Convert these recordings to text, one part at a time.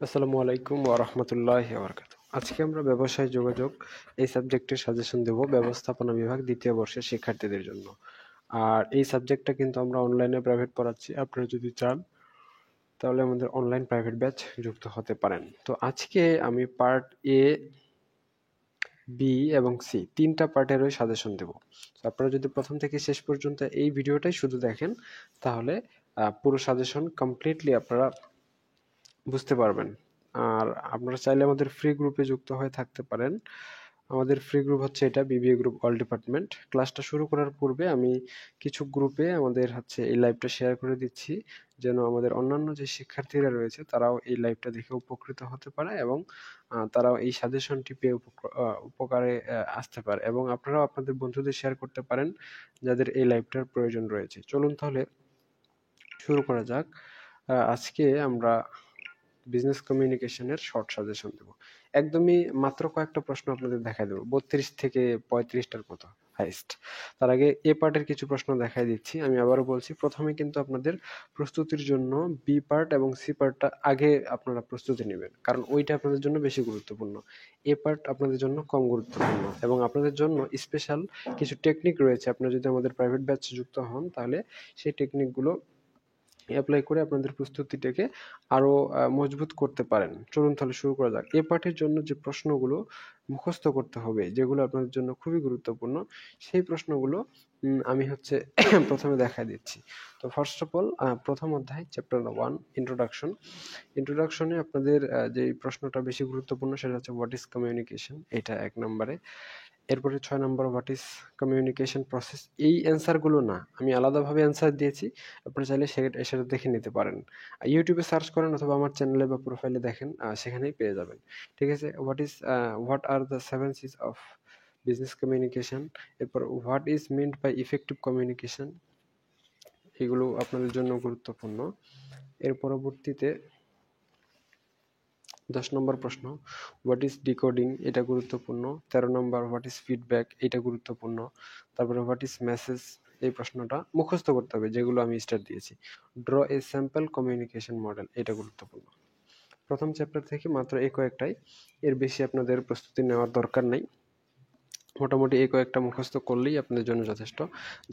আসসালামু আলাইকুম ওয়া রাহমাতুল্লাহি ওয়া বারাকাতুহু। আজকে আমরা ব্যবসায় যোগাযোগ এই সাবজেক্টের সাজেশন দেব ব্যবস্থাপনা বিভাগ ২য় বর্ষের শিক্ষার্থীদের জন্য। আর এই সাবজেক্টটা কিন্তু আমরা অনলাইনে প্রাইভেট পড়াচ্ছি। আপনারা যদি চান তাহলে আমাদের অনলাইন প্রাইভেট ব্যাচ যুক্ত হতে পারেন। তো আজকে আমি পার্ট এ, বি এবং সি ৩ টা পার্টেরই সাজেশন দেব। তো আপনারা যদি প্রথম থেকে শেষ পর্যন্ত এই ভিডিওটাই শুধু দেখেন তাহলে পুরো সাজেশন কমপ্লিটলি আপনারা বুঝতে পারবেন। আর আপনারা চাইলে আমাদের ফ্রি গ্রুপে যুক্ত হয়ে থাকতে পারেন। আমাদের ফ্রি গ্রুপ হচ্ছে এটা, বিবিএ গ্রুপ অল ডিপার্টমেন্ট। ক্লাসটা শুরু করার পূর্বে আমি কিছু গ্রুপে আমাদের হচ্ছে এই লাইভটা শেয়ার করে দিচ্ছি, যেন আমাদের অন্যান্য যে শিক্ষার্থীরা রয়েছে তারাও এই লাইভটা দেখে উপকৃত হতে পারে এবং তারাও এই সাজেশনটি পেয়ে উপকারে আসতে পারে, এবং আপনারাও আপনাদের বন্ধুদের শেয়ার করতে পারেন যাদের এই লাইভটার প্রয়োজন রয়েছে। চলুন তাহলে শুরু করা যাক। আজকে আমরা বিজনেস কমিউনিকেশনের শর্ট সাজেশন দেব। একদমই মাত্র কয়েকটা প্রশ্ন আপনাদের দেখাই দেবো, 32 থেকে 35টার মতো হাইস্ট। তার আগে এ পার্টের কিছু প্রশ্ন দেখাই দিচ্ছি। আমি আবারও বলছি, প্রথমে কিন্তু আপনাদের প্রস্তুতির জন্য বি পার্ট এবং সি পার্টটা আগে আপনারা প্রস্তুতি নেবেন, কারণ ওইটা আপনাদের জন্য বেশি গুরুত্বপূর্ণ। এ পার্ট আপনাদের জন্য কম গুরুত্বপূর্ণ, এবং আপনাদের জন্য স্পেশাল কিছু টেকনিক রয়েছে। আপনারা যদি আমাদের প্রাইভেট ব্যাচ যুক্ত হন তাহলে সেই টেকনিকগুলো অ্যাপ্লাই করে আপনাদের প্রস্তুতিটাকে আরো মজবুত করতে পারেন। চলুন তাহলে শুরু করা যাক। এ পাঠের জন্য যে প্রশ্নগুলো মুখস্থ করতে হবে, যেগুলো আপনাদের জন্য খুবই গুরুত্বপূর্ণ, সেই প্রশ্নগুলো আমি হচ্ছে প্রথমে দেখাই দিচ্ছি। তো ফার্স্ট অফ অল, প্রথম অধ্যায় চ্যাপ্টার 1 ইন্ট্রোডাকশন। ইন্ট্রোডাকশনে আপনাদের যে প্রশ্নটা বেশি গুরুত্বপূর্ণ সেটা হচ্ছে হোয়াট ইজ কমিউনিকেশন, এটা ১ নম্বরে। এরপরে ৬ নম্বর হোয়াট ইজ কমিউনিকেশন প্রসেস। এই অ্যান্সারগুলো না, আমি আলাদাভাবে অ্যান্সার দিয়েছি, আপনারা চাইলে সেটা দেখে নিতে পারেন। ইউটিউবে সার্চ করেন অথবা আমার চ্যানেলে বা প্রোফাইলে দেখেন, সেখানেই পেয়ে যাবেন। ঠিক আছে? What are the 7 C's of business communication. এরপর what is meant by effective communication, এগুলো আপনাদের জন্য গুরুত্বপূর্ণ। এর পরবর্তীতে ১০ নম্বর প্রশ্ন হোয়াট ইজ ডিকোডিং, এটা গুরুত্বপূর্ণ। ১৩ নম্বর হোয়াট ইজ ফিডব্যাক, এটা গুরুত্বপূর্ণ। তারপরে হোয়াট ইজ মেসেজ, এই প্রশ্নটা মুখস্থ করতে হবে, যেগুলো আমি স্টার দিয়েছি। ড্র এ স্যাম্পল কমিউনিকেশন মডেল, এটা গুরুত্বপূর্ণ। প্রথম চ্যাপ্টার থেকে মাত্র এই কয়েকটাই, এর বেশি আপনাদের প্রস্তুতি নেওয়ার দরকার নেই। মোটামুটি এই কয়েকটা মুখস্থ করলেই আপনাদের জন্য যথেষ্ট।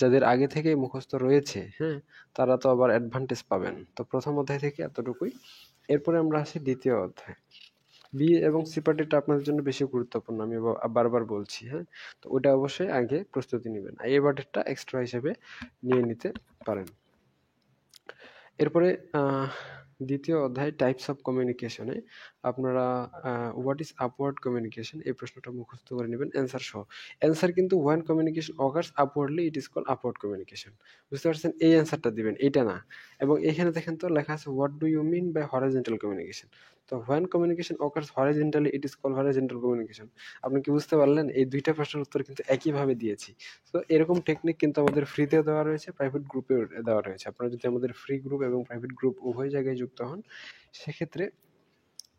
যাদের আগে থেকে মুখস্থ রয়েছে, হ্যাঁ, তারা তো আবার অ্যাডভান্টেজ পাবেন। তো প্রথম অধ্যায় থেকে এতটুকুই। এরপরে আমরা আসি দ্বিতীয় অধ্যায়। বি এবং সি পার্টিটা আপনাদের জন্য বেশি গুরুত্বপূর্ণ, আমি বারবার বলছি, হ্যাঁ। তো ওটা অবশ্যই আগে প্রস্তুতি নেবেন, এ পার্টিটা এক্সট্রা হিসেবে নিয়ে নিতে পারেন। এরপরে দ্বিতীয় অধ্যায় টাইপস অফ কমিউনিকেশনে আপনারা হোয়াট ইজ আপওয়ার্ড কমিউনিকেশন, এই প্রশ্নটা মুখস্থ করে নেবেন অ্যান্সার সহ। অ্যান্সার কিন্তু when communication occurs upwardly it is called upward communication. বুঝতে পারছেন? এই অ্যান্সারটা দিবেন, এইটা না। এবং এখানে দেখেন তো লেখা আছে what do you mean by horizontal communication. তো when communication occurs horizontally it is called horizontal communication. আপনি কি বুঝতে পারলেন? এই দুইটা প্রশ্নের উত্তর কিন্তু একইভাবে দিয়েছি। তো এরকম টেকনিক কিন্তু আমাদের ফ্রিতেও দেওয়া রয়েছে, প্রাইভেট গ্রুপেও দেওয়া রয়েছে। আপনারা যদি আমাদের ফ্রি গ্রুপ এবং প্রাইভেট গ্রুপ উভয় জায়গায় যুক্ত হন, সেক্ষেত্রে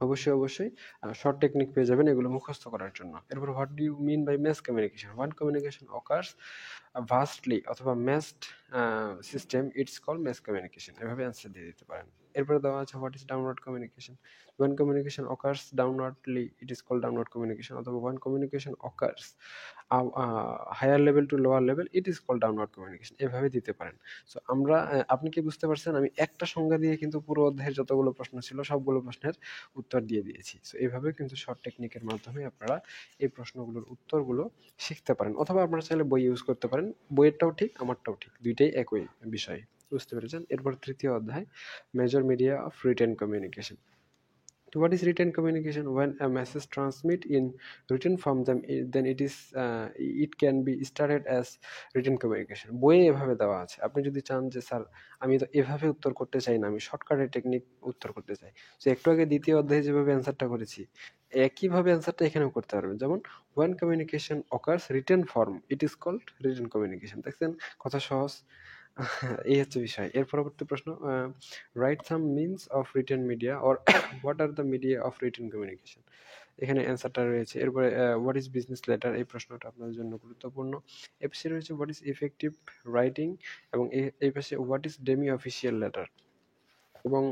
অবশ্যই শর্ট টেকনিক পেয়ে যাবেন এগুলো মুখস্থ করার জন্য। এরপর what do you mean by mass communication, when communication occurs vastly অথবা massed system it's call mass communication, এভাবে অ্যান্সার দিয়ে দিতে পারেন। এরপরে দেওয়া আছে what is downward communication, when communication occurs downwardly it is called downward communication, অথবা when communication occurs higher level to lower level it is called downward communication, এভাবে দিতে পারেন। সো আমরা আপনি কি বুঝতে পারছেন? আমি একটা সংজ্ঞা দিয়ে কিন্তু পুরো অধ্যায়ের যতগুলো প্রশ্ন ছিল সবগুলো প্রশ্নের উত্তর দিয়ে দিয়েছি। সো এভাবে কিন্তু শর্ট টেকনিকের মাধ্যমে আপনারা এই প্রশ্নগুলোর উত্তরগুলো শিখতে পারেন, অথবা আপনারা চাইলে বই ইউজ করতে পারেন। বইয়েরটাও ঠিক, আমারটাও ঠিক, দুইটাই একই বিষয়। বুঝতে পেরেছেন? এরপর তৃতীয় অধ্যায় major media of written communication. So what is written communication? When a message transmit in written form, then it can be started as written communication. বইয়ে এভাবে দেওয়া আছে। আপনি যদি চান যে স্যার আমি তো এভাবে উত্তর করতে চাই না, আমি শর্টকাটের টেকনিক উত্তর করতে চাই, তো একটু আগে দ্বিতীয় অধ্যায়ে যেভাবে অ্যান্সারটা করেছি একইভাবে অ্যান্সারটা এখানেও করতে পারবেন। যেমন when communication occurs written form it is called written communication। দেখছেন কথা সহজ? এই হচ্ছে বিষয়। এর পরবর্তী প্রশ্ন, write some means of written media or what are the media of written communication, এখানে অ্যান্সারটা রয়েছে। এরপরে হোয়াট ইজ বিজনেস লেটার, এই প্রশ্নটা আপনাদের জন্য গুরুত্বপূর্ণ। এর পাশে রয়েছে হোয়াট ইজ ইফেক্টিভ রাইটিং, এবং এই পাশে what is demi official letter, এবং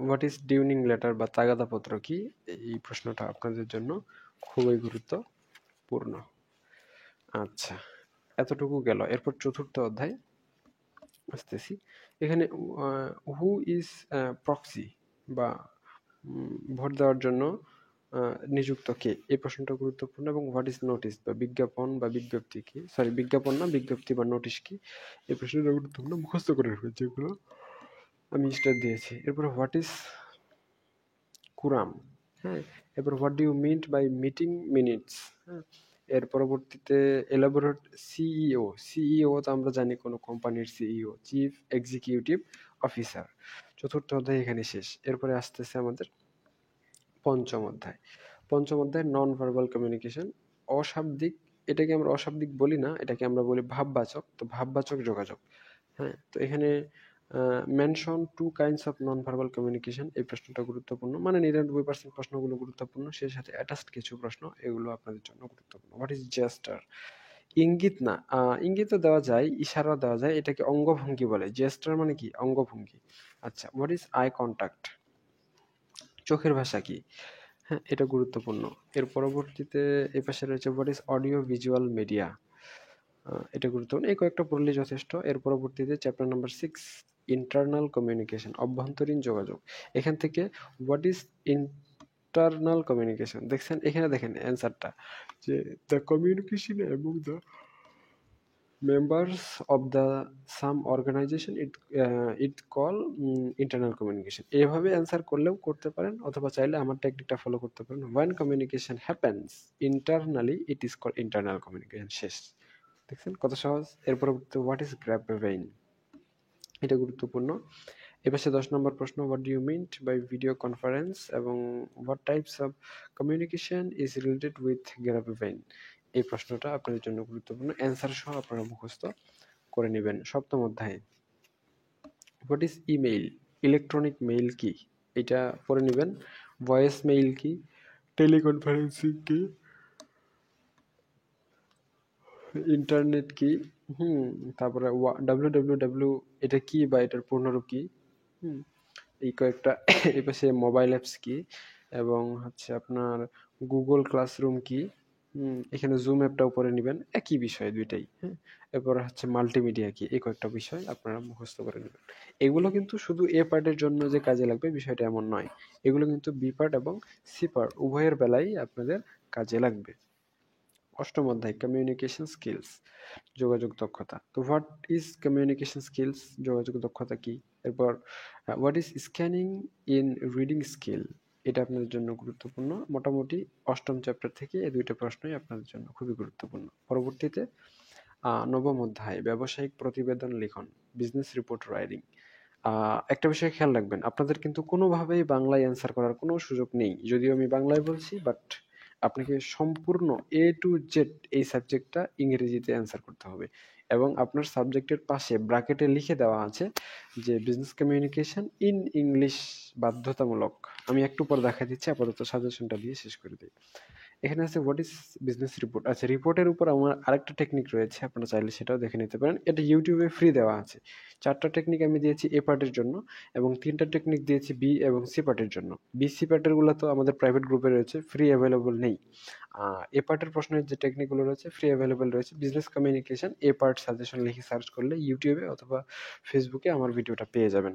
হোয়াট ইজ ডিউনিং লেটার বা তাগাদাপত্র কি? এই প্রশ্নটা আপনাদের জন্য খুবই গুরুত্বপূর্ণ। আচ্ছা, এতটুকু গেল। এরপর চতুর্থ অধ্যায় আসতেছি। এখানে হু ইজ প্রক্সি বা ভোট দেওয়ার জন্য নিযুক্ত কে, এই প্রশ্নটা গুরুত্বপূর্ণ। এবং হোয়াট ইজ নোটিস বা বিজ্ঞাপন বা বিজ্ঞপ্তি কি, সরি বিজ্ঞাপন না, বিজ্ঞপ্তি বা নোটিশ কি, এই প্রশ্নটা গুরুত্বপূর্ণ, মুখস্থ করে রাখবেন যেগুলো আমি স্টার দিয়েছি। এরপরে হোয়াট ইজ কুরাম, হ্যাঁ। এরপর what do you mean by meeting minutes, হ্যাঁ। এর পরবর্তীতে এলাবোরেট সিইও, সিইও তো আমরা জানি কোনো কোম্পানির সিইও, চিফ এক্সিকিউটিভ অফিসার। চতুর্থ অধ্যায় এখানে শেষ। এরপরে আসতেছে আমাদের পঞ্চম অধ্যায়। পঞ্চম অধ্যায় নন ভার্বাল কমিউনিকেশন, অশাব্দিক। এটাকে আমরা অশাব্দিক বলি না, এটাকে আমরা বলি ভাববাচক। তো ভাববাচক যোগাযোগ, হ্যাঁ। তো এখানে mention two kinds of non verbal communication, এই প্রশ্নটা গুরুত্বপূর্ণ, মানে 99% প্রশ্নগুলো গুরুত্বপূর্ণ, সেই সাথে অ্যাটাচড কিছু প্রশ্ন, এগুলো আপনাদের জন্য গুরুত্বপূর্ণ। What is gesture? ইঙ্গিত না, ইঙ্গিতও দেওয়া যায়, ইশারাও দেওয়া যায়, এটাকে অঙ্গভঙ্গি বলে। জেস্টার মানে কি? অঙ্গভঙ্গি। আচ্ছা, হোয়াট ইজ আই কন্টাক্ট? চোখের ভাষা কি? হ্যাঁ, এটা গুরুত্বপূর্ণ। এর পরবর্তীতে এই পাশে রয়েছে what is audio visual media, এটা গুরুত্বপূর্ণ। এই কয়েকটা পড়লেই যথেষ্ট। এর পরবর্তীতে চ্যাপ্টার নাম্বার 6 ইন্টারনাল কমিউনিকেশন, অভ্যন্তরীণ যোগাযোগ। এখান থেকে হোয়াট ইজ ইন্টারনাল কমিউনিকেশন, দেখছেন এখানে, দেখেন অ্যান্সারটা, যে দ্য কমিউনিকেশন এবং the members of the some organization it call internal communication. এভাবে অ্যান্সার করলেও করতে পারেন, অথবা চাইলে আমার টেকনিকটা ফলো করতে পারেন। When communication happens internally it is call internal communication. শেষ। দেখছেন কত সহজ। এর পরবর্তী হোয়াট ইজ গ্র্যাবভেইন, এটা গুরুত্বপূর্ণ। এপাশে 10 নম্বর প্রশ্ন, what do you mean by video conference এবং what types of communication is related with grapevine, এই প্রশ্নটা আপনাদের জন্য গুরুত্বপূর্ণ। অ্যান্সার সহ আপনারা মুখস্থ করে নেবেন। সপ্তম অধ্যায়ে what is email, electronic mail কি, এটা পড়ে নেবেন। ভয়েস মেইল কি, টেলিকনফারেন্সিং কি, ইন্টারনেট কি, তারপরে ডাব্লিউ এটা কি বা এটার পূর্ণরূপ কি, এই কয়েকটা। এই পাশে মোবাইল অ্যাপস কি, এবং হচ্ছে আপনার গুগল ক্লাসরুম কি, এখানে জুম অ্যাপটাও পড়ে নেবেন, একই বিষয় দুইটাই, হ্যাঁ। এরপর হচ্ছে মাল্টিমিডিয়া কি, এই কয়েকটা বিষয় আপনারা মুখস্থ করে নেবেন। এগুলো কিন্তু শুধু এ পার্টের জন্য যে কাজে লাগবে বিষয়টা এমন নয়, এগুলো কিন্তু বি পার্ট এবং সি পার্ট উভয়ের বেলায় আপনাদের কাজে লাগবে। অষ্টম অধ্যায় কমিউনিকেশন স্কিলস, যোগাযোগ দক্ষতা। তো হোয়াট ইজ কমিউনিকেশন স্কিলস, যোগাযোগ দক্ষতা কি? এরপর what is scanning in reading skill, এটা আপনাদের জন্য গুরুত্বপূর্ণ। মোটামুটি অষ্টম চ্যাপ্টার থেকে এই দুইটা প্রশ্নই আপনাদের জন্য খুবই গুরুত্বপূর্ণ। পরবর্তীতে নবম অধ্যায় ব্যবসায়িক প্রতিবেদন লিখন, বিজনেস রিপোর্ট রাইটিং। একটা বিষয় খেয়াল রাখবেন, আপনাদের কিন্তু কোনোভাবেই বাংলায় অ্যান্সার করার কোনো সুযোগ নেই। যদিও আমি বাংলায় বলছি, বাট আপনাকে সম্পূর্ণ এ টু জেড এই সাবজেক্টটা ইংরেজিতে অ্যান্সার করতে হবে। এবং আপনার সাবজেক্টের পাশে ব্র্যাকেটে লিখে দেওয়া আছে যে বিজনেস কমিউনিকেশন ইন ইংলিশ বাধ্যতামূলক। আমি একটু পর দেখা দিচ্ছি, আপাতত সাজেশনটা দিয়ে শেষ করে দিই। এখানে আছে হোয়াট ইজ বিজনেস রিপোর্ট। আচ্ছা, রিপোর্টের উপর আমার আরেকটা টেকনিক রয়েছে, আপনারা চাইলে সেটাও দেখে নিতে পারেন। এটা ইউটিউবে ফ্রি দেওয়া আছে। 4টা টেকনিক আমি দিয়েছি এ পার্টের জন্য, এবং 3টা টেকনিক দিয়েছি বি এবং সি পার্টের জন্য। বি সি পার্টের গুলো তো আমাদের প্রাইভেট গ্রুপে রয়েছে, ফ্রি অ্যাভেলেবল নেই। এ পার্টের প্রশ্নের যে টেকনিকগুলো রয়েছে ফ্রি অ্যাভেলেবল রয়েছে। বিজনেস কমিউনিকেশন এ পার্ট সাজেশন লিখে সার্চ করলে ইউটিউবে অথবা ফেসবুকে আমার ভিডিওটা পেয়ে যাবেন।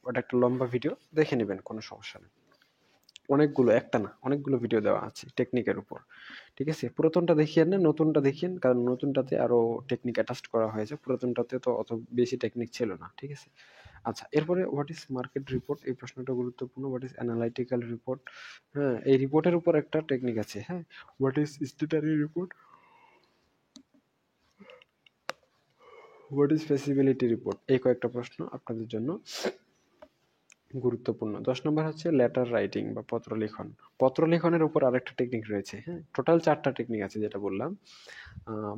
ওটা একটা লম্বা ভিডিও, দেখে নেবেন, কোনো সমস্যা নেই। অনেকগুলো, একটা না অনেকগুলো ভিডিও দেওয়া আছে টেকনিকের উপর। ঠিক আছে, পুরাতনটা দেখিয়েন না, নতুনটা দেখিয়েন, কারণ নতুনটাতে আরো টেকনিক অ্যাটাচড করা হয়েছে, পুরাতনটাতে তো অত বেশি টেকনিক ছিল না। ঠিক আছে। আচ্ছা, এরপরে হোয়াট ইজ মার্কেট রিপোর্ট, এই প্রশ্নটা গুরুত্বপূর্ণ। হোয়াট ইজ অ্যানালাইটিক্যাল রিপোর্ট, হ্যাঁ, এই রিপোর্টের উপর একটা টেকনিক আছে, হ্যাঁ। What is statutory report, what is feasibility report, এই কয়েকটা প্রশ্ন আপনাদের জন্য গুরুত্বপূর্ণ। 10 নম্বর হচ্ছে লেটার রাইটিং বা পত্র লিখন। পত্র লিখনের উপর আরেকটা টেকনিক রয়েছে, হ্যাঁ। টোটাল 4টা টেকনিক আছে যেটা বললাম।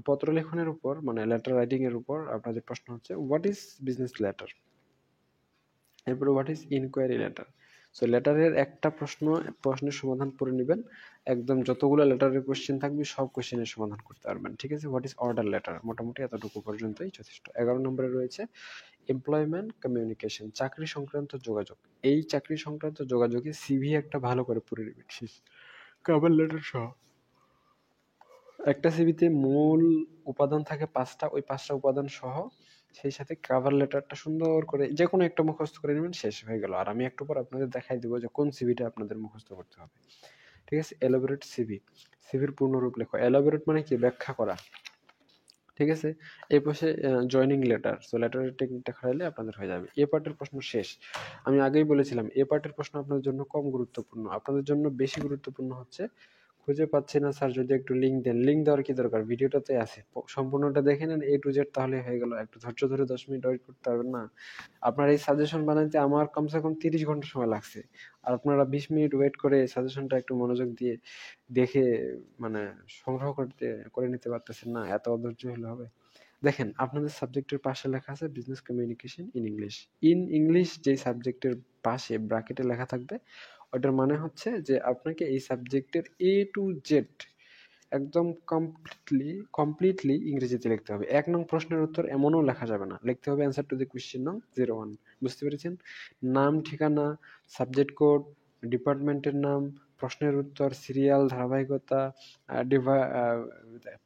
পত্র লেখনের উপর মানে লেটার রাইটিং এর উপর আপনাদের প্রশ্ন হচ্ছে হোয়াট ইজ বিজনেস লেটার, এরপরে what is inquiry letter, so লেটারের একটা প্রশ্নের সমাধান করে নেবেন, একদম যতগুলো লেটারের কোশ্চেন থাকবে সব কোশ্চেনের সমাধান করতে পারবেন। ঠিক আছে, হোয়াট ইজ অর্ডার লেটার, মোটামুটি এতটুকু পর্যন্তই যথেষ্ট। 11 নম্বরে রয়েছে এমপ্লয়মেন্ট কমিউনিকেশন, চাকরি সংক্রান্ত যোগাযোগ। এই চাকরি সংক্রান্ত যোগাযোগে সিভি একটা ভালো করে পড়ে নেবেন, কভার লেটার সহ। একটা সিভিতে মূল উপাদান থাকে 5টা, ওই 5টা উপাদান সহ সেই সাথে কভার লেটারটা সুন্দর করে যে কোনো একটা মুখস্থ করে নেবেন, শেষ হয়ে গেল। আর আমি একটু পর আপনাদের দেখাই দিব যে কোন সিভিটা আপনাদের মুখস্থ করতে হবে। ঠিক আছে, এলাবোরেট সিভি, সিভির পূর্ণরূপ লেখো। এলাবোরেট মানে কি, ব্যাখ্যা করা। ঠিক আছে, এই পাশে জয়নিং লেটার, সো লেটারের টেকনিকটা খাটাইলে আপনাদের হয়ে যাবে। এ পার্টের প্রশ্ন শেষ। আমি আগেই বলেছিলাম এ পার্টের প্রশ্ন আপনাদের জন্য কম গুরুত্বপূর্ণ, আপনাদের জন্য বেশি গুরুত্বপূর্ণ হচ্ছে খুঁজে পাচ্ছি না স্যার, যদি একটু লিঙ্ক দেন। লিঙ্ক দেওয়ার কি দরকার, ভিডিওটাতে আছে, সম্পূর্ণটা দেখে নেন A to Z, তাহলে হয়ে গেল। একটু ধৈর্য ধরে 10 মিনিট ওয়েট করতে পারবেন না? আপনার এই সাজেশন বানাইতে আমার কমসে কম 30 ঘন্টা সময় লাগছে, আর আপনারা 20 মিনিট ওয়েট করে সাজেশনটা একটু মনোযোগ দিয়ে দেখে মানে সংগ্রহ করে নিতে পারতেছেন না? এত অধৈর্য হলে হবে? দেখেন, আপনাদের সাবজেক্টের পাশে লেখা আছে business communication in English. In English যেই সাবজেক্টের পাশে ব্র্যাকেটে লেখা থাকবে, ওটার মানে হচ্ছে যে আপনাকে এই সাবজেক্টের A to Z একদম কমপ্লিটলি ইংরেজিতে লিখতে হবে। 1 নং প্রশ্নের উত্তর এমনও লেখা যাবে না, লিখতে হবে অ্যান্সার টু দি কোয়েশ্চেন নং 01। বুঝতে পেরেছেন? নাম, ঠিকানা, সাবজেক্ট কোড, ডিপার্টমেন্টের নাম, প্রশ্নের উত্তর, সিরিয়াল, ধারাবাহিকতা,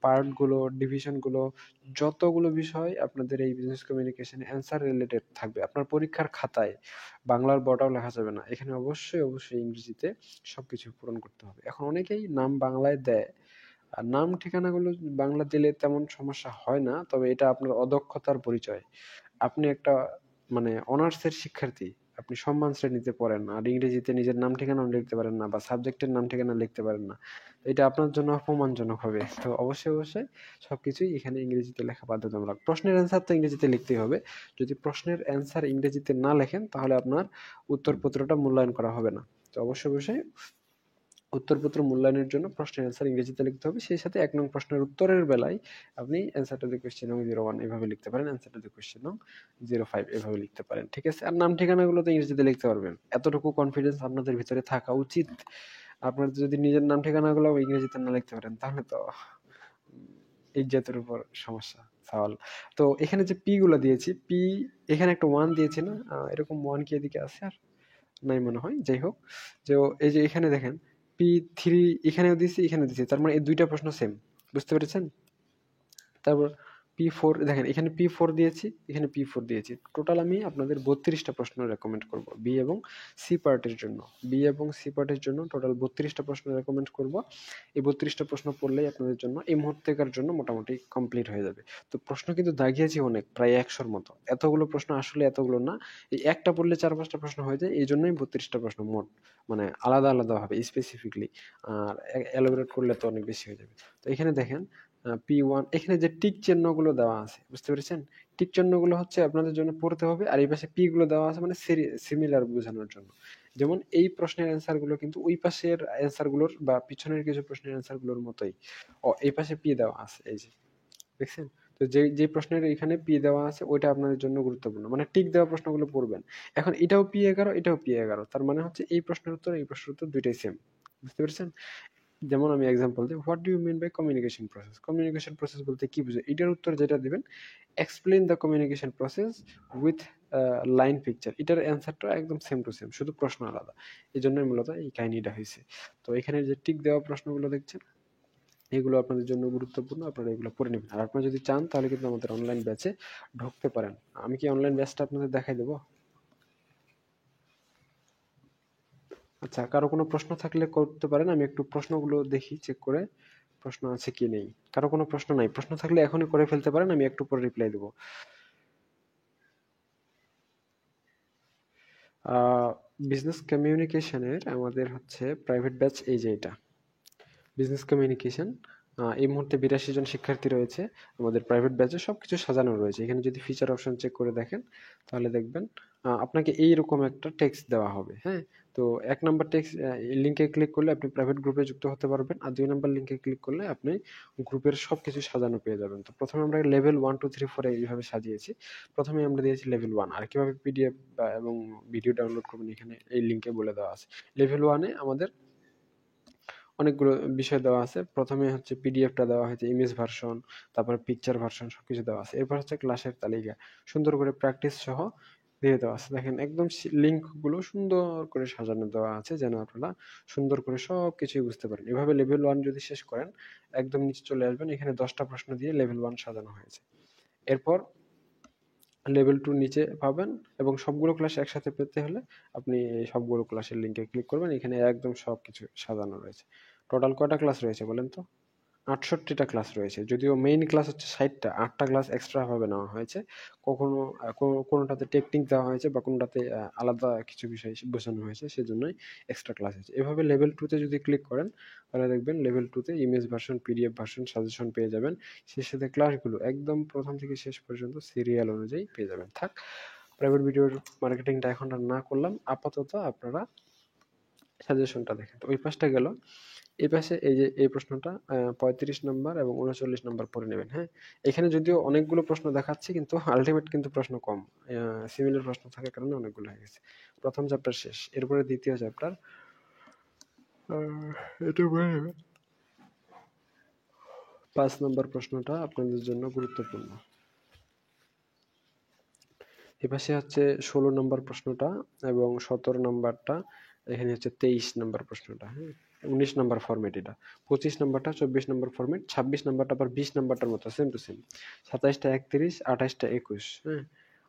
পার্টগুলো, ডিভিশনগুলো, যতগুলো বিষয় আপনাদের এই বিজনেস কমিউনিকেশন অ্যান্সার রিলেটেড থাকবে। আপনার পরীক্ষার খাতায় বাংলার বটাও লেখা যাবে না, এখানে অবশ্যই ইংরেজিতে সবকিছু পূরণ করতে হবে। এখন অনেকেই নাম বাংলায় দেয়, আর নাম ঠিকানাগুলো বাংলা দিলে তেমন সমস্যা হয় না, তবে এটা আপনার অদক্ষতার পরিচয়। আপনি একটা মানে অনার্সের শিক্ষার্থী, আপনি সম্মান শ্রেণীতে পড়েন আর ইংরেজিতে নিজের নাম ঠিকানাও লিখতে পারেন না, বা সাবজেক্টের নাম ঠিকানা লিখতে পারেন না, এটা আপনার জন্য অপমানজনক হবে। তো অবশ্যই সবকিছুই এখানে ইংরেজিতে লেখা বাধ্যতামূলক। প্রশ্নের অ্যান্সার তো ইংরেজিতে লিখতেই হবে, যদি প্রশ্নের অ্যান্সার ইংরেজিতে না লেখেন তাহলে আপনার উত্তরপত্রটা মূল্যায়ন করা হবে না। তো অবশ্যই উত্তরপত্র মূল্যায়নের জন্য প্রশ্নের অ্যান্সার ইংরেজিতে লিখতে হবে। সেই সাথে 1 নং প্রশ্নের উত্তরের বেলায় আপনি অ্যান্সার টু দি কোয়েশ্চেন নং 01 এভাবে লিখতে পারেন, অ্যান্সার টু দি কোয়েশ্চেন নং 05 এভাবে লিখতে পারেন। ঠিক আছে, আর নাম ঠিকানাগুলো তো ইংরেজিতে লিখতে পারবেন, এতটুকু কনফিডেন্স আপনাদের ভিতরে থাকা উচিত। আপনার যদি নিজের নাম ঠিকানাগুলো ইংরেজিতে না লিখতে পারেন তাহলে তো ইজ্জতের উপর সমস্যা সওয়াল। তো এখানে যে পি গুলো দিয়েছি, পি এখানে একটা 1 দিয়েছি না, এরকম 1 কি এদিকে আছে আর নাই মনে হয়, যাই হোক। যে এই যে এখানে দেখেন P3 এখানেও দিছি, এখানেও দিছি, তার মানে এই দুইটা প্রশ্ন সেম। বুঝতে পেরেছেন? তারপর P4 দেখেন, এখানে P4 দিয়েছি, এখানে P4 দিয়েছি। টোটাল আমি আপনাদের 32টা প্রশ্ন রেকমেন্ড করব বি এবং সি পার্টের জন্য। বি এবং সি পার্টের জন্য টোটাল 32টা প্রশ্ন রেকমেন্ড করব। এই 32টা প্রশ্ন পড়লেই আপনাদের জন্য এই মুহূর্তেকার জন্য মোটামুটি কমপ্লিট হয়ে যাবে। তো প্রশ্ন কিন্তু দাগিয়েছি অনেক, প্রায় 100-র মতো। এতগুলো প্রশ্ন আসলে এতগুলো না, এই একটা পড়লে 4-5টা প্রশ্ন হয়ে যায়, এই জন্যই 32টা প্রশ্ন মোট, মানে আলাদা ভাবে স্পেসিফিকলি। আর এলাবোরেট করলে তো অনেক বেশি হয়ে যাবে। তো এখানে দেখেন P1, এখানে যে টিক চিহ্নগুলো দেওয়া আছে, বুঝতে পেরেছেন? টিক চিহ্নগুলো হচ্ছে আপনাদের জন্য পড়তে হবে, আর এই পাশে পি গুলো দেওয়া আছে মানে সিমিলার বোঝানোর জন্য। যেমন এই প্রশ্নের অ্যান্সার গুলো কিন্তু ওই পাশের অ্যান্সার গুলোর বা পিছনের কিছু প্রশ্নের অ্যান্সার গুলোর মতোই। এই পাশে পি দেওয়া আছে, এই যে দেখছেন? তো যে প্রশ্নের এখানে পি দেওয়া আছে ওইটা আপনাদের জন্য গুরুত্বপূর্ণ, মানে টিক দেওয়া প্রশ্নগুলো পড়বেন। এখন এটাও P11, এটাও P11, তার মানে হচ্ছে এই প্রশ্নের উত্তর এই প্রশ্নের উত্তর দুইটাই সেম। বুঝতে পেরেছেন? যেমন আমি এক্সাম্পল দিই, what do you mean by communication process? Communication process বলতে কি বুঝো? এটার উত্তর যেটা দিবেন, explain the communication process with line picture. এটার অ্যান্সারটা একদম সেম টু সেম, শুধু প্রশ্ন আলাদা। এই জন্যই মূলত এই কাহিনীটা হয়েছে। তো এখানে যে টিক দেওয়া প্রশ্নগুলো দেখছেন, এগুলো আপনাদের জন্য গুরুত্বপূর্ণ, আপনারা এগুলো পড়ে নেবেন। আর আপনারা যদি চান তাহলে কিন্তু আমাদের অনলাইন ব্যাচে ঢুকতে পারেন। আমি কি অনলাইন ব্যাচটা আপনাদের দেখাই দেবো? আচ্ছা, কারো কোনো প্রশ্ন থাকলে করতে পারেন, আমি একটু প্রশ্নগুলো দেখি চেক করে প্রশ্ন আছে কি নেই। কারো কোনো প্রশ্ন নাই? প্রশ্ন থাকলে এখনই করে ফেলতে পারেন, আমি একটু পরে রিপ্লাই দেবো। বিজনেস কমিউনিকেশনের আমাদের হচ্ছে প্রাইভেট ব্যাচ, এই যে এটা বিজনেস কমিউনিকেশন। এই মুহূর্তে 82 জন শিক্ষার্থী রয়েছে আমাদের প্রাইভেট ব্যাচে, সবকিছু সাজানো রয়েছে। এখানে যদি ফিচার অপশন চেক করে দেখেন তাহলে দেখবেন আপনাকে এইরকম একটা টেক্সট দেওয়া হবে, হ্যাঁ? তো ১ নাম্বার টেক্সট লিংকে ক্লিক করলে আপনি প্রাইভেট গ্রুপে যুক্ত হতে পারবেন। আর ২ নাম্বার লিংকে ক্লিক করলে আপনি গ্রুপের সবকিছু সাজানো পেয়ে যাবেন। তো ১ম এ আমরা লেভেল 1, 2, 3, 4 এইভাবে সাজিয়েছি। ১ম এই আমরা দিয়েছি লেভেল 1 আর কিভাবে পিডিএফ এবং ভিডিও ডাউনলোড করবেন এখানে এই লিংকে বলে দেওয়া আছে। লেভেল 1 এ আমাদের অনেকগুলো বিষয় দেওয়া আছে। ১ম এ হচ্ছে পিডিএফটা দেওয়া হয়েছে, ইমেজ ভার্সন, তারপরে পিকচার ভার্সন সবকিছু দেওয়া আছে। এরপর হচ্ছে ক্লাসের তালিকা। সুন্দর করে প্র্যাকটিস সহ দিয়ে দেওয়া আছে। দেখেন একদম লিঙ্কগুলো সুন্দর করে সাজানো দেওয়া আছে যেন আপনারা সুন্দর করে সবকিছুই বুঝতে পারেন। এভাবে লেভেল 1 যদি শেষ করেন, একদম নিচে চলে আসবেন। এখানে ১০ টা প্রশ্ন দিয়ে লেভেল 1 সাজানো হয়েছে। এরপর লেভেল 2 নিচে পাবেন এবং সবগুলো ক্লাস একসাথে পেতে হলে আপনি এই সবগুলো ক্লাসের লিংকে ক্লিক করবেন। এখানে একদম সবকিছু সাজানো রয়েছে। টোটাল কয়টা ক্লাস রয়েছে বলেন তো? ৬৮ টা ক্লাস রয়েছে। যদিও মেইন ক্লাস হচ্ছে ৬০ টা, ৮ টা ক্লাস এক্সট্রা ভাবে নেওয়া হয়েছে। কখনো কোনোটাতে টেকনিক দেওয়া হয়েছে বা কোনোটাতে আলাদা কিছু বিষয় বোঝানো হয়েছে, সেজন্যই এক্সট্রা ক্লাস হয়েছে। এভাবে লেভেল 2 তে যদি ক্লিক করেন, তাহলে দেখবেন লেভেল 2 তে image version, PDF version, suggestion পেয়ে যাবেন। সেই সাথে ক্লাসগুলো একদম ১ম থেকে শেষ পর্যন্ত সিরিয়াল অনুযায়ী পেয়ে যাবেন। থাক, প্রাইভেট ভিডিওর মার্কেটিংটা এখন আর না করলাম। আপাতত আপনারা সাজেশনটা দেখেন। তো ওই পাশটা গেল। এই পাশে এই যে এই প্রশ্নটা ৩৫ নাম্বার এবং ৩৯ নাম্বার পড়ে নেবেন, হ্যাঁ? এখানে যদিও অনেকগুলো প্রশ্ন দেখাচ্ছে কিন্তু আল্টিমেট কিন্তু প্রশ্ন কম। সিমিলার প্রশ্ন থাকার কারণে অনেকগুলো হয়ে গেছে। ১ম চ্যাপ্টার শেষ। এরপরে ২য় চ্যাপ্টার। আ এটা পড়ে নেবেন। ৫ নাম্বার প্রশ্নটা আপনাদের জন্য গুরুত্বপূর্ণ। এপাশে হচ্ছে ১৬ নাম্বার প্রশ্নটা এবং ১৭ নাম্বারটা, এখানে হচ্ছে ২৩ নাম্বার প্রশ্নটা, হ্যাঁ? ১৯ নাম্বার ফরম্যাট এটা। ২৫ নাম্বারটা ২৪ নাম্বার ফরম্যাট, ২৬ নাম্বারটা আবার ২০ নাম্বারটার মতো সেম টু সেম। ২৭ টা ৩১, ২৮ টা ২১, হ্যাঁ?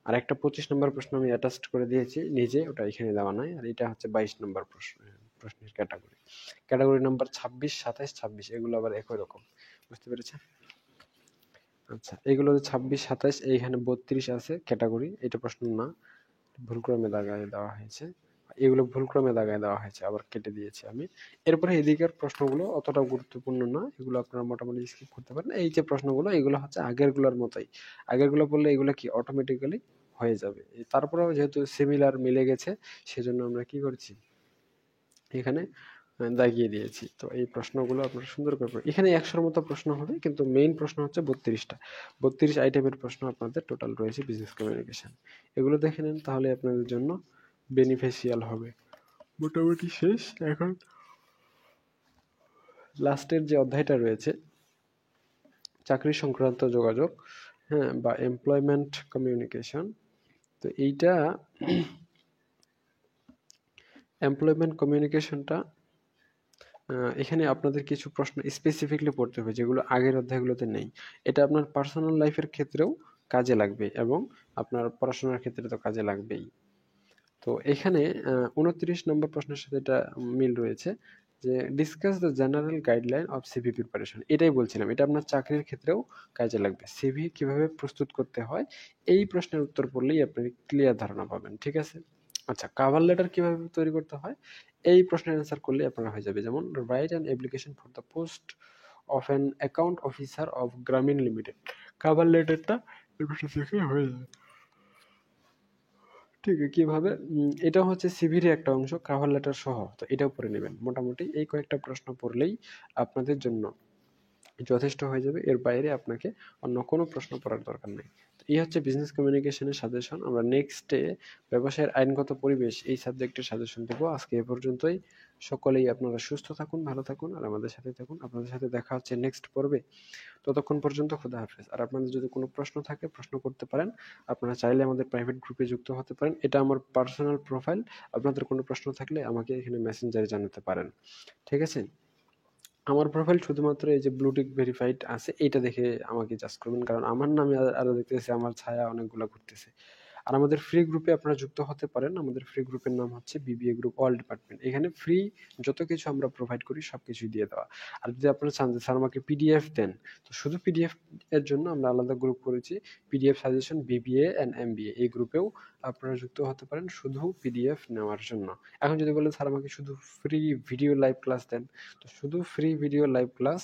আর একটা ২৫ নাম্বার প্রশ্ন আমি অ্যাটাচড করে দিয়েছি নিজে, ওটা এখানে দেওয়া নাই। আর এটা হচ্ছে ২২ নাম্বার প্রশ্নের ক্যাটাগরি। ক্যাটাগরি নাম্বার ২৬, ২৭, ২৬ এগুলো আবার একই রকম। বুঝতে পেরেছেন? আচ্ছা, এগুলো ২৬, ২৭ এইখানে ৩২ আছে ক্যাটাগরি। এটা প্রশ্ন না। ভুলক্রমে দাগায় দেওয়া হয়েছে। এগুলো ভুলক্রমে দাগায় দেওয়া হয়েছে, আবার কেটে দিয়েছি আমি। এরপরে এদিকের প্রশ্নগুলো অতটা গুরুত্বপূর্ণ না। এগুলো আপনারা মোটামুটি স্কিপ করতে পারেন। এই যে প্রশ্নগুলো, এগুলো হচ্ছে আগেরগুলোর মতোই। আগেরগুলো পড়লে এগুলো কি অটোমেটিক্যালি হয়ে যাবে। তারপরেও যেহেতু সিমিলার মিলে গেছে, সেজন্য আমরা কি করছি? এখানে দাগিয়ে দিয়েছি। তো এই প্রশ্নগুলো আপনারা সুন্দর করে পড়ুন। এখানে ১০০ র মতো প্রশ্ন হবে কিন্তু মেইন প্রশ্ন হচ্ছে ৩২ টা। ৩২ আইটেমের প্রশ্ন আপনাদের টোটাল রয়েছে বিজনেস কমিউনিকেশন। এগুলো দেখে নেন, তাহলে আপনাদের জন্য বেনিফিশিয়াল হবে। মোটামুটি শেষ। এখন লাস্টের যে অধ্যায়টা রয়েছে, চাকরি সংক্রান্ত যোগাযোগ, হ্যাঁ, বা এমপ্লয়মেন্ট কমিউনিকেশন। তো এইটা এমপ্লয়মেন্ট কমিউনিকেশনটা এখানে আপনাদের কিছু প্রশ্ন স্পেসিফিকলি পড়তে হবে যেগুলো আগের অধ্যায়গুলোতে নেই। এটা আপনার পার্সোনাল লাইফের ক্ষেত্রেও কাজে লাগবে এবং আপনার পড়াশোনার ক্ষেত্রে তো কাজে লাগবেই। তো এখানে ২৯ নম্বর প্রশ্নের সাথে এটা মিল রয়েছে যে discuss the general guideline of CV preparation. এটাই বলছিলাম, এটা আপনার চাকরির ক্ষেত্রেও কাজে লাগবে। সিভি কিভাবে প্রস্তুত করতে হয়, এই প্রশ্নের উত্তর পড়লেই আপনি ক্লিয়ার ধারণা পাবেন। ঠিক আছে? আচ্ছা, কভার লেটার কিভাবে তৈরি করতে হয়, এই প্রশ্নের অ্যান্সার করলে আপনার হয়ে যাবে। যেমন write an application for the post of an account officer of গ্রামীণ লিমিটেড। কভার লেটারটা এই প্রশ্ন থেকে হয়ে যাবে। ঠিক কিভাবে? এটা হচ্ছে সিভির একটা অংশ, কভার লেটার সহ। তো এটাও পড়ে নেবেন। মোটামুটি এই কয়েকটা প্রশ্ন পড়লেই আপনাদের জন্য যথেষ্ট হয়ে যাবে। এর বাইরে আপনাকে অন্য কোনো প্রশ্ন পড়ার দরকার নেই। তো এই হচ্ছে বিজনেস কমিউনিকেশনের সাজেশন। আমরা নেক্সটে ব্যবসায়ের আইনগত পরিবেশ এই সাবজেক্টের সাজেশন দেব। আজকে এ পর্যন্তই। সকলেই আপনারা সুস্থ থাকুন, ভালো থাকুন আর আমাদের সাথে থাকুন। আপনাদের সাথে দেখা হচ্ছে নেক্সট পর্বে। ততক্ষণ পর্যন্ত খোদা হাফেজ। আর আপনাদের যদি কোনো প্রশ্ন থাকে প্রশ্ন করতে পারেন। আপনারা চাইলে আমাদের প্রাইভেট গ্রুপে যুক্ত হতে পারেন। এটা আমার পার্সোনাল প্রোফাইল। আপনাদের কোনো প্রশ্ন থাকলে আমাকে এখানে মেসেঞ্জারে জানাতে পারেন। ঠিক আছে? আমার প্রোফাইল শুধুমাত্র এই যে ব্লু টিক ভেরিফাইড আছে, এইটা দেখে আমাকে জাস্ট করবেন, কারণ আমার নামে আরো দেখতেছি আমার ছায়া অনেকগুলা ঘুরতেছে। আর আমাদের ফ্রি গ্রুপে আপনারা যুক্ত হতে পারেন। আমাদের ফ্রি গ্রুপের নাম হচ্ছে বিবিএ গ্রুপ অল ডিপার্টমেন্ট। এখানে ফ্রি যত কিছু আমরা প্রোভাইড করি সবকিছুই দিয়ে দেওয়া। আর যদি আপনারা চান যে স্যার আমাকে পিডিএফ দেন, তো শুধু পিডিএফ এর জন্য আমরা আলাদা গ্রুপ করেছি, PDF suggestion BBA and MBA. এই গ্রুপেও আপনারা যুক্ত হতে পারেন শুধু পিডিএফ নেওয়ার জন্য। এখন যদি বলেন স্যার আমাকে শুধু ফ্রি ভিডিও লাইভ ক্লাস দেন, তো শুধু ফ্রি ভিডিও লাইভ ক্লাস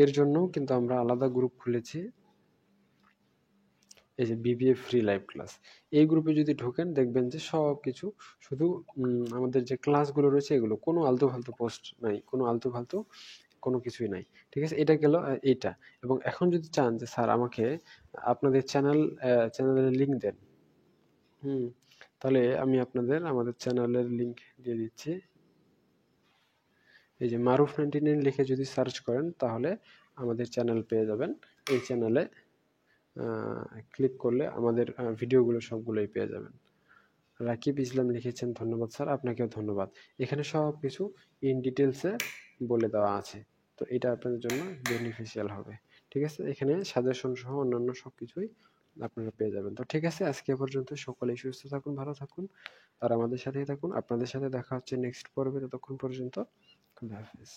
এর জন্যও কিন্তু আমরা আলাদা গ্রুপ খুলেছি। এই যে বিবিএ ফ্রি লাইভ ক্লাস, এই গ্রুপে যদি ঢোকেন দেখবেন যে সব কিছু শুধু আমাদের যে ক্লাসগুলো রয়েছে এগুলো, কোনো আলতু ফালতু পোস্ট নাই, কোনো আলতু ফালতু কোনো কিছুই নাই। ঠিক আছে, এটা গেল এইটা। এবং এখন যদি চান যে স্যার আমাকে আপনাদের চ্যানেলের লিঙ্ক দেন, তাহলে আমি আপনাদের আমাদের চ্যানেলের লিঙ্ক দিয়ে দিচ্ছি। এই যে মারুফ 99 লিখে যদি সার্চ করেন তাহলে আমাদের চ্যানেল পেয়ে যাবেন। এই চ্যানেলে ক্লিক করলে আমাদের ভিডিওগুলো সবগুলোই পেয়ে যাবেন। রাকিব ইসলাম লিখেছেন, ধন্যবাদ স্যার, আপনাকেও ধন্যবাদ। এখানে সব কিছু ইন ডিটেলসে বলে দেওয়া আছে, তো এটা আপনাদের জন্য বেনিফিশিয়াল হবে। ঠিক আছে, এখানে সাজেশন সহ অন্যান্য সব কিছুই আপনারা পেয়ে যাবেন। তো ঠিক আছে, আজকে এ পর্যন্ত। সকলেই সুস্থ থাকুন, ভালো থাকুন, আর আমাদের সাথেই থাকুন। আপনাদের সাথে দেখা হচ্ছে নেক্সট পর্বে। ততক্ষণ পর্যন্ত খুদা হাফেজ।